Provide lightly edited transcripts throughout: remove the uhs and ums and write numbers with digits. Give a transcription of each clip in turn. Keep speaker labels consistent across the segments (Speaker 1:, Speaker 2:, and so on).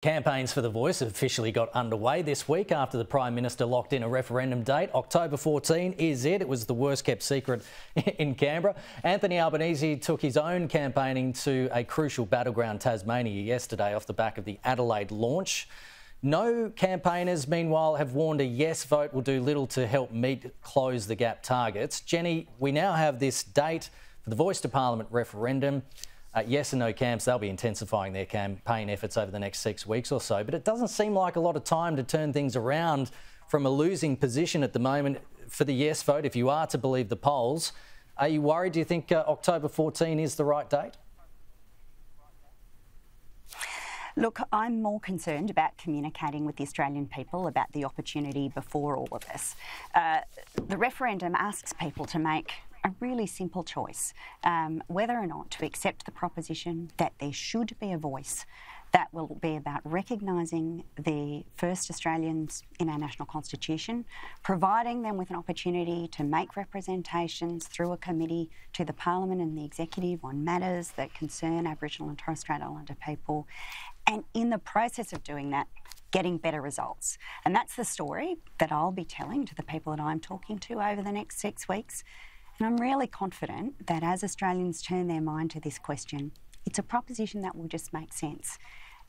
Speaker 1: Campaigns for the Voice officially got underway this week after the Prime Minister locked in a referendum date. October 14 is it. It was the worst kept secret in Canberra. Anthony Albanese took his own campaigning to a crucial battleground, Tasmania, yesterday off the back of the Adelaide launch. No campaigners, meanwhile, have warned a yes vote will do little to help close the gap targets. Jenny, we now have this date for the Voice to Parliament referendum. Yes and no camps, they'll be intensifying their campaign efforts over the next 6 weeks or so, but it doesn't seem like a lot of time to turn things around from a losing position at the moment for the yes vote, if you are to believe the polls. Are you worried? Do you think October 14 is the right date?
Speaker 2: Look, I'm more concerned about communicating with the Australian people about the opportunity before all of this. The referendum asks people to make a really simple choice, whether or not to accept the proposition that there should be a voice that will be about recognising the first Australians in our national constitution, providing them with an opportunity to make representations through a committee to the Parliament and the Executive on matters that concern Aboriginal and Torres Strait Islander people, and in the process of doing that, getting better results. And that's the story that I'll be telling to the people that I'm talking to over the next 6 weeks. And I'm really confident that as Australians turn their mind to this question, it's a proposition that will just make sense,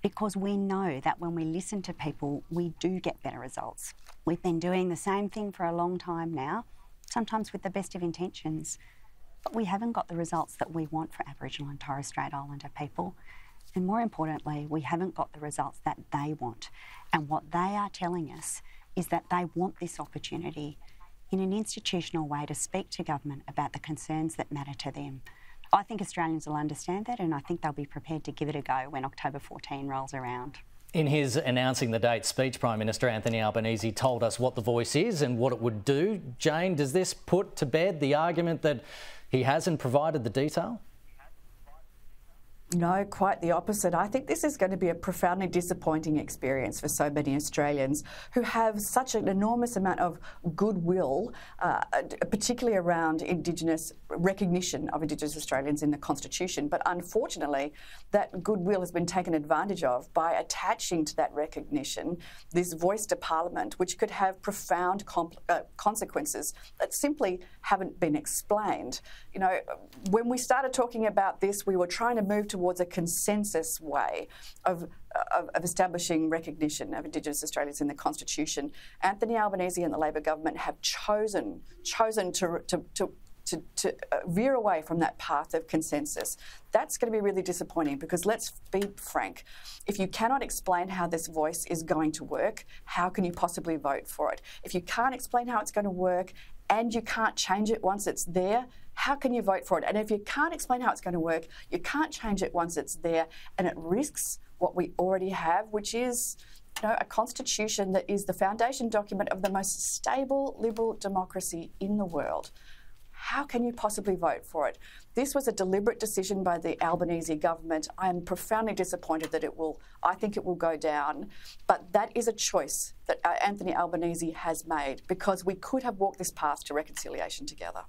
Speaker 2: because we know that when we listen to people, we do get better results. We've been doing the same thing for a long time now, sometimes with the best of intentions, but we haven't got the results that we want for Aboriginal and Torres Strait Islander people. And more importantly, we haven't got the results that they want. And what they are telling us is that they want this opportunity in an institutional way to speak to government about the concerns that matter to them. I think Australians will understand that, and I think they'll be prepared to give it a go when October 14 rolls around.
Speaker 1: In his announcing the date speech, Prime Minister Anthony Albanese told us what the Voice is and what it would do. Jane, does this put to bed the argument that he hasn't provided the detail?
Speaker 3: No, quite the opposite. I think this is going to be a profoundly disappointing experience for so many Australians who have such an enormous amount of goodwill, particularly around Indigenous recognition of Indigenous Australians in the Constitution. But unfortunately, that goodwill has been taken advantage of by attaching to that recognition this voice to Parliament, which could have profound consequences that simply haven't been explained. You know, when we started talking about this, we were trying to move towards a consensus way of establishing recognition of Indigenous Australians in the Constitution. Anthony Albanese and the Labor government have chosen to veer away from that path of consensus. That's going to be really disappointing, because let's be frank, if you cannot explain how this voice is going to work, how can you possibly vote for it? If you can't explain how it's going to work and you can't change it once it's there, how can you vote for it? And if you can't explain how it's going to work, you can't change it once it's there, and it risks what we already have, which is, you know, a constitution that is the foundation document of the most stable liberal democracy in the world. How can you possibly vote for it? This was a deliberate decision by the Albanese government. I am profoundly disappointed that I think it will go down. But that is a choice that Anthony Albanese has made, because we could have walked this path to reconciliation together.